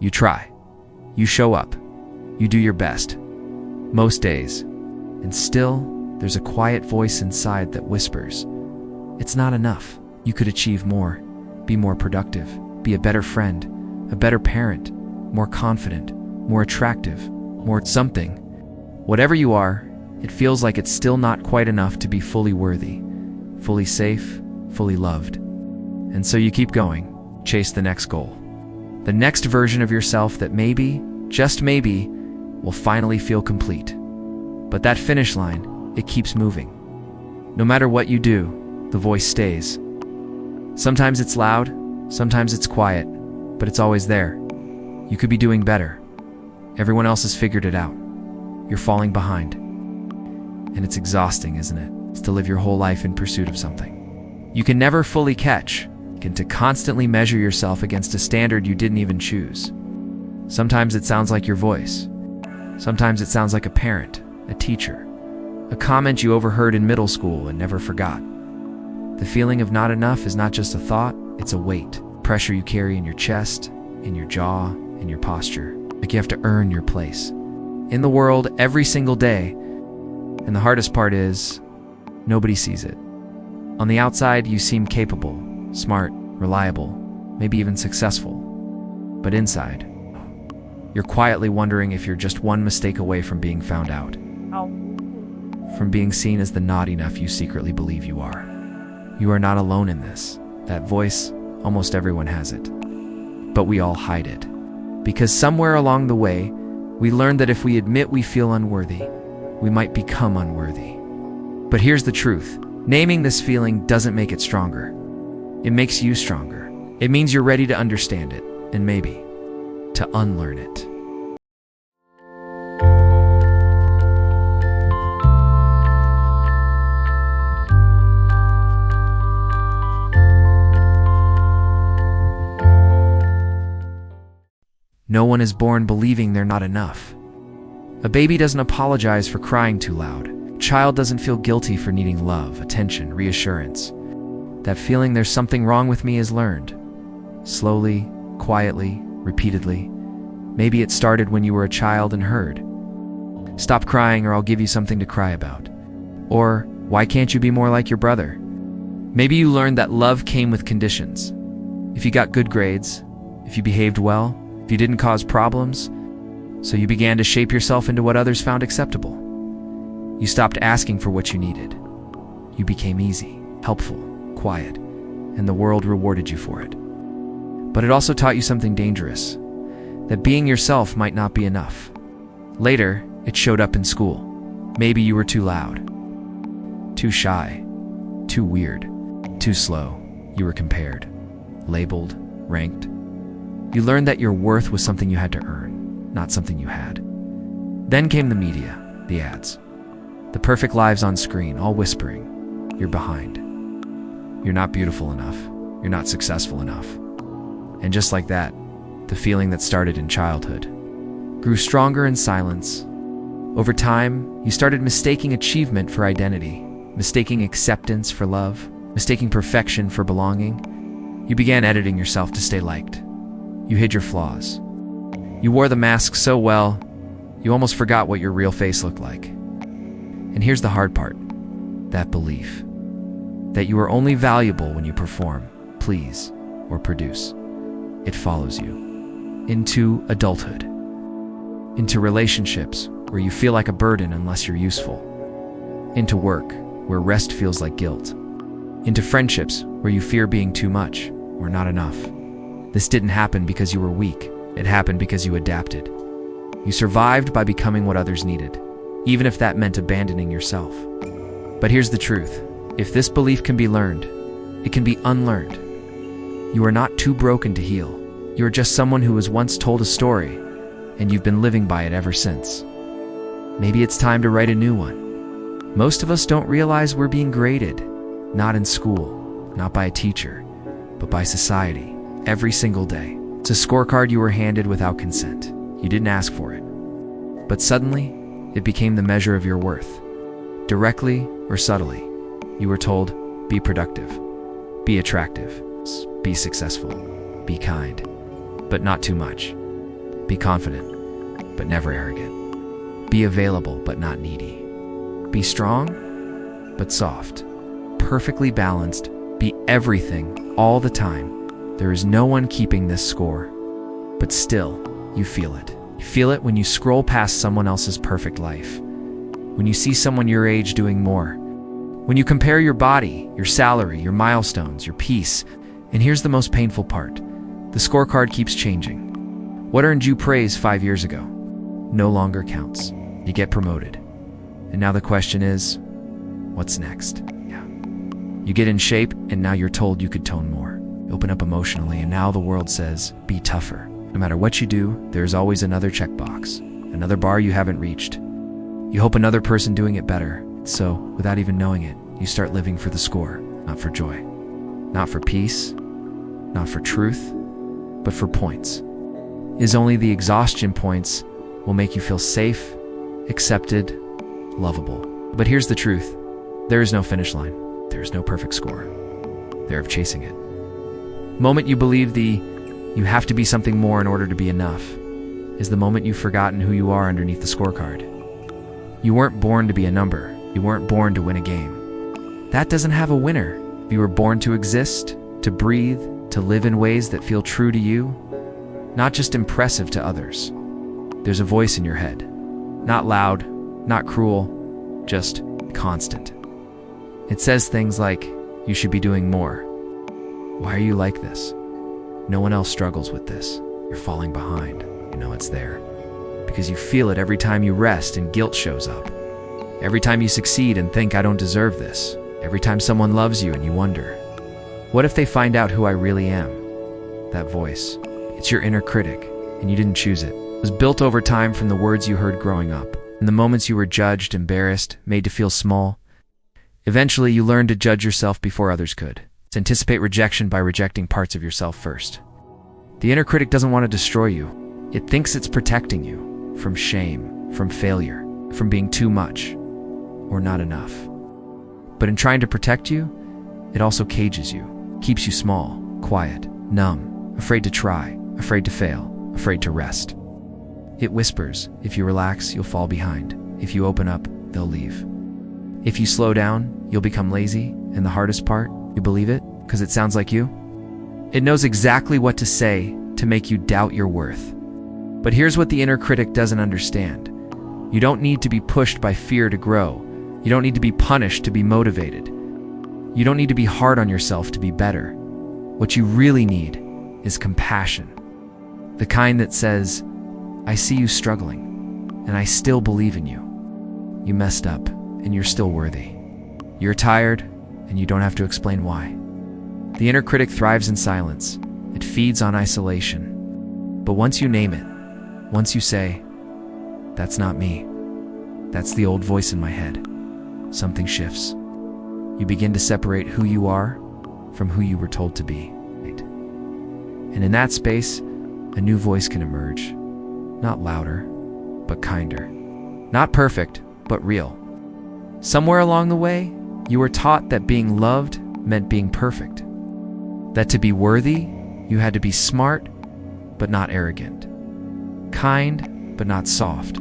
You try. You show up. You do your best. Most days. And still, there's a quiet voice inside that whispers, "It's not enough. You could achieve more, be more productive, be a better friend, a better parent, more confident, more attractive, more something." Whatever you are, it feels like it's still not quite enough to be fully worthy, fully safe, fully loved. And so you keep going, chase the next goal. The next version of yourself that maybe, just maybe, will finally feel complete. But that finish line, it keeps moving. No matter what you do, the voice stays. Sometimes it's loud, sometimes it's quiet, but it's always there. You could be doing better. Everyone else has figured it out. You're falling behind. And it's exhausting, isn't it? It's to live your whole life in pursuit of something you can never fully catch, and to constantly measure yourself against a standard you didn't even choose. Sometimes it sounds like your voice. Sometimes it sounds like a parent, a teacher, a comment you overheard in middle school and never forgot. The feeling of not enough is not just a thought, it's a weight, pressure you carry in your chest, in your jaw, in your posture, like you have to earn your place in the world every single day. And the hardest part is, nobody sees it. On the outside, you seem capable, smart, reliable, maybe even successful. But inside, you're quietly wondering if you're just one mistake away from being found out. From being seen as the not enough you secretly believe you are. You are not alone in this. That voice, almost everyone has it. But we all hide it. Because somewhere along the way, we learned that if we admit we feel unworthy, we might become unworthy. But here's the truth. Naming this feeling doesn't make it stronger. It makes you stronger. It means you're ready to understand it, and maybe to unlearn it. No one is born believing they're not enough. A baby doesn't apologize for crying too loud. A child doesn't feel guilty for needing love, attention, reassurance. That feeling there's something wrong with me is learned. Slowly, quietly, repeatedly. Maybe it started when you were a child and heard, "Stop crying or I'll give you something to cry about." Or, "Why can't you be more like your brother?" Maybe you learned that love came with conditions. If you got good grades, if you behaved well, if you didn't cause problems, so you began to shape yourself into what others found acceptable. You stopped asking for what you needed. You became easy, helpful, quiet, and the world rewarded you for it. But it also taught you something dangerous, that being yourself might not be enough. Later, it showed up in school. Maybe you were too loud, too shy, too weird, too slow. You were compared, labeled, ranked. You learned that your worth was something you had to earn, not something you had. Then came the media, the ads, the perfect lives on screen, all whispering, "You're behind. You're not beautiful enough. You're not successful enough." And just like that, the feeling that started in childhood grew stronger in silence. Over time, you started mistaking achievement for identity, mistaking acceptance for love, mistaking perfection for belonging. You began editing yourself to stay liked. You hid your flaws. You wore the mask so well, you almost forgot what your real face looked like. And here's the hard part, that belief that you are only valuable when you perform, please, or produce. It follows you into adulthood, into relationships where you feel like a burden unless you're useful, into work where rest feels like guilt, into friendships where you fear being too much or not enough. This didn't happen because you were weak. It happened because you adapted. You survived by becoming what others needed, even if that meant abandoning yourself. But here's the truth. If this belief can be learned, it can be unlearned. You are not too broken to heal. You are just someone who was once told a story, and you've been living by it ever since. Maybe it's time to write a new one. Most of us don't realize we're being graded, not in school, not by a teacher, but by society, every single day. It's a scorecard you were handed without consent. You didn't ask for it. But suddenly, it became the measure of your worth. Directly or subtly, you were told, be productive, be attractive, be successful, be kind, but not too much. Be confident, but never arrogant. Be available, but not needy. Be strong, but soft. Perfectly balanced. Be everything, all the time. There is no one keeping this score. But still, you feel it. You feel it when you scroll past someone else's perfect life. When you see someone your age doing more. When you compare your body, your salary, your milestones, your peace. And here's the most painful part. The scorecard keeps changing. What earned you praise 5 years ago no longer counts. You get promoted. And now the question is, what's next? You get in shape, and now you're told you could tone more. You open up emotionally, and now the world says, be tougher. No matter what you do, there's always another checkbox, another bar you haven't reached. You hope another person doing it better. So, without even knowing it, you start living for the score, not for joy. Not for peace, not for truth, but for points. Is only the exhaustion points will make you feel safe, accepted, lovable. But here's the truth. There is no finish line. There is no perfect score. They're chasing it. Moment you believe you have to be something more in order to be enough is the moment you've forgotten who you are underneath the scorecard. You weren't born to be a number. You weren't born to win a game. That doesn't have a winner. You were born to exist, to breathe, to live in ways that feel true to you, not just impressive to others. There's a voice in your head. Not loud, not cruel, just constant. It says things like, you should be doing more. Why are you like this? No one else struggles with this. You're falling behind. You know it's there. Because you feel it every time you rest and guilt shows up. Every time you succeed and think, I don't deserve this. Every time someone loves you and you wonder, what if they find out who I really am? That voice, it's your inner critic, and you didn't choose it. It was built over time from the words you heard growing up, and the moments you were judged, embarrassed, made to feel small. Eventually, you learned to judge yourself before others could. To anticipate rejection by rejecting parts of yourself first. The inner critic doesn't want to destroy you. It thinks it's protecting you from shame, from failure, from being too much or not enough. But in trying to protect you, it also cages you, keeps you small, quiet, numb, afraid to try, afraid to fail, afraid to rest. It whispers, if you relax, you'll fall behind. If you open up, they'll leave. If you slow down, you'll become lazy, and the hardest part, you believe it because it sounds like you. It knows exactly what to say to make you doubt your worth. But here's what the inner critic doesn't understand. You don't need to be pushed by fear to grow. You don't need to be punished to be motivated. You don't need to be hard on yourself to be better. What you really need is compassion. The kind that says, I see you struggling, and I still believe in you. You messed up, and you're still worthy. You're tired, and you don't have to explain why. The inner critic thrives in silence. It feeds on isolation. But once you name it, once you say, that's not me, that's the old voice in my head, something shifts. You begin to separate who you are from who you were told to be. And in that space, a new voice can emerge. Not louder, but kinder. Not perfect, but real. Somewhere along the way, you were taught that being loved meant being perfect. That to be worthy, you had to be smart, but not arrogant. Kind, but not soft.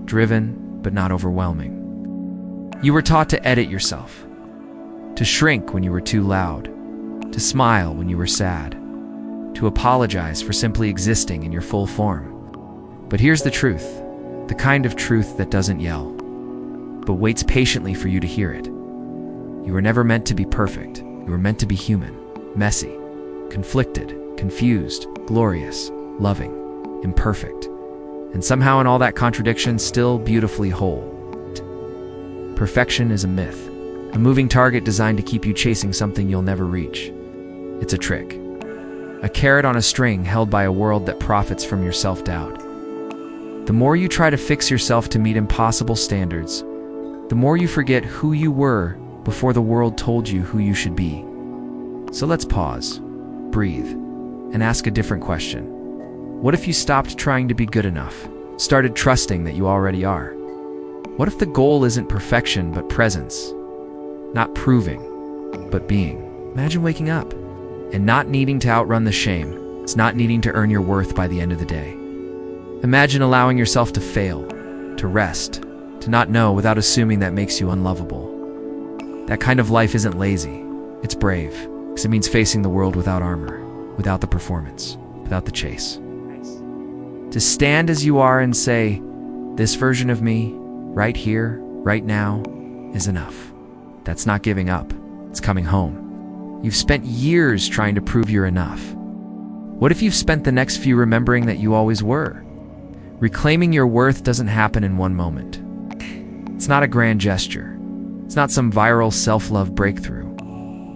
Driven, but not overwhelming. You were taught to edit yourself. To shrink when you were too loud. To smile when you were sad. To apologize for simply existing in your full form. But here's the truth. The kind of truth that doesn't yell, but waits patiently for you to hear it. You were never meant to be perfect. You were meant to be human, messy, conflicted, confused, glorious, loving, imperfect, and somehow in all that contradiction, still beautifully whole. Perfection is a myth, a moving target designed to keep you chasing something you'll never reach. It's a trick, a carrot on a string held by a world that profits from your self-doubt. The more you try to fix yourself to meet impossible standards, the more you forget who you were before the world told you who you should be. So let's pause, breathe, and ask a different question. What if you stopped trying to be good enough, started trusting that you already are? What if the goal isn't perfection but presence? Not proving, but being. Imagine waking up and not needing to outrun the shame. It's not needing to earn your worth by the end of the day. Imagine allowing yourself to fail, to rest, to not know without assuming that makes you unlovable. That kind of life isn't lazy, it's brave, because it means facing the world without armor, without the performance, without the chase. To stand as you are and say, this version of me, right here, right now, is enough. That's not giving up, it's coming home. You've spent years trying to prove you're enough. What if you've spent the next few remembering that you always were? Reclaiming your worth doesn't happen in one moment. It's not a grand gesture. It's not some viral self-love breakthrough.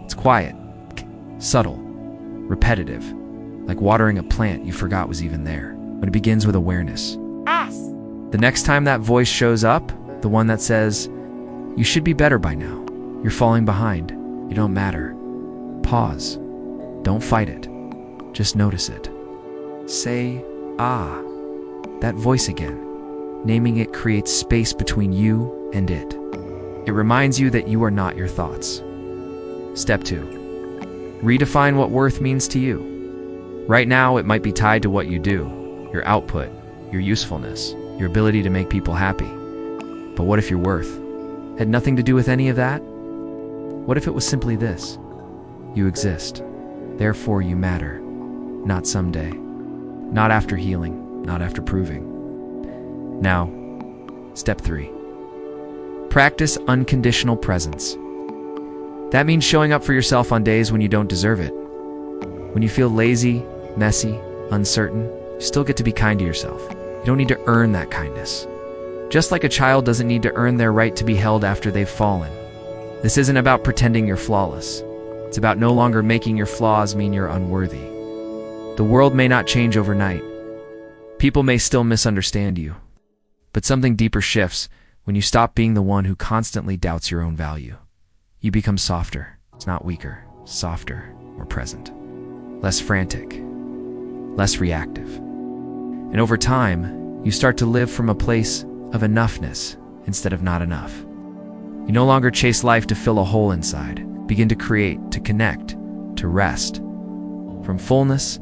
It's quiet, subtle, repetitive, like watering a plant you forgot was even there. But it begins with awareness. The next time that voice shows up, the one that says, you should be better by now. You're falling behind. You don't matter. Pause. Don't fight it. Just notice it. Say, ah. That voice again. Naming it creates space between you and it. It reminds you that you are not your thoughts. Step 2. Redefine what worth means to you. Right now, it might be tied to what you do, your output, your usefulness, your ability to make people happy. But what if your worth had nothing to do with any of that? What if it was simply this? You exist. Therefore, you matter. Not someday. Not after healing. Not after proving. Now, step 3. Practice unconditional presence. That means showing up for yourself on days when you don't deserve it. When you feel lazy, messy, uncertain, you still get to be kind to yourself. You don't need to earn that kindness. Just like a child doesn't need to earn their right to be held after they've fallen. This isn't about pretending you're flawless. It's about no longer making your flaws mean you're unworthy. The world may not change overnight. People may still misunderstand you, but something deeper shifts when you stop being the one who constantly doubts your own value. You become softer. It's not weaker, softer, more present, less frantic, less reactive. And over time, you start to live from a place of enoughness instead of not enough. You no longer chase life to fill a hole inside. Begin to create, to connect, to rest from fullness.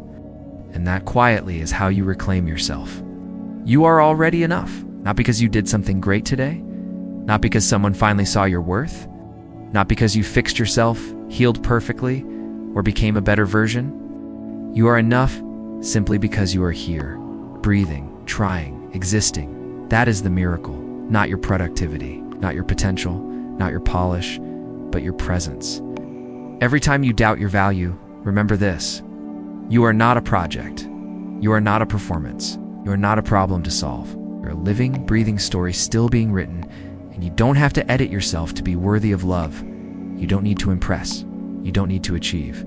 And that quietly is how you reclaim yourself. You are already enough, not because you did something great today, not because someone finally saw your worth, not because you fixed yourself, healed perfectly, or became a better version. You are enough simply because you are here, breathing, trying, existing. That is the miracle, not your productivity, not your potential, not your polish, but your presence. Every time you doubt your value, remember this. You are not a project. You are not a performance. You are not a problem to solve. You're a living, breathing story still being written, and you don't have to edit yourself to be worthy of love. You don't need to impress. You don't need to achieve.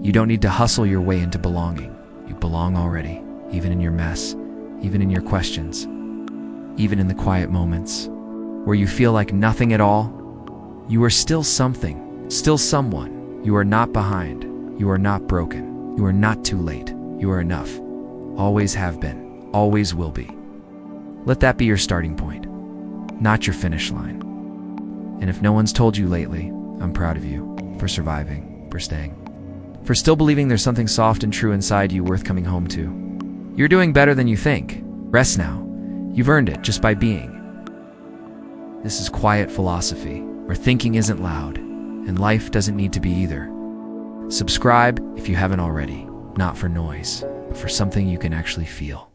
You don't need to hustle your way into belonging. You belong already, even in your mess, even in your questions, even in the quiet moments where you feel like nothing at all. You are still something, still someone. You are not behind. You are not broken. You are not too late. You are enough. Always have been. Always will be. Let that be your starting point, not your finish line. And if no one's told you lately, I'm proud of you for surviving, for staying, for still believing there's something soft and true inside you worth coming home to. You're doing better than you think. Rest now. You've earned it just by being. This is quiet philosophy, where thinking isn't loud, and life doesn't need to be either. Subscribe if you haven't already, not for noise, but for something you can actually feel.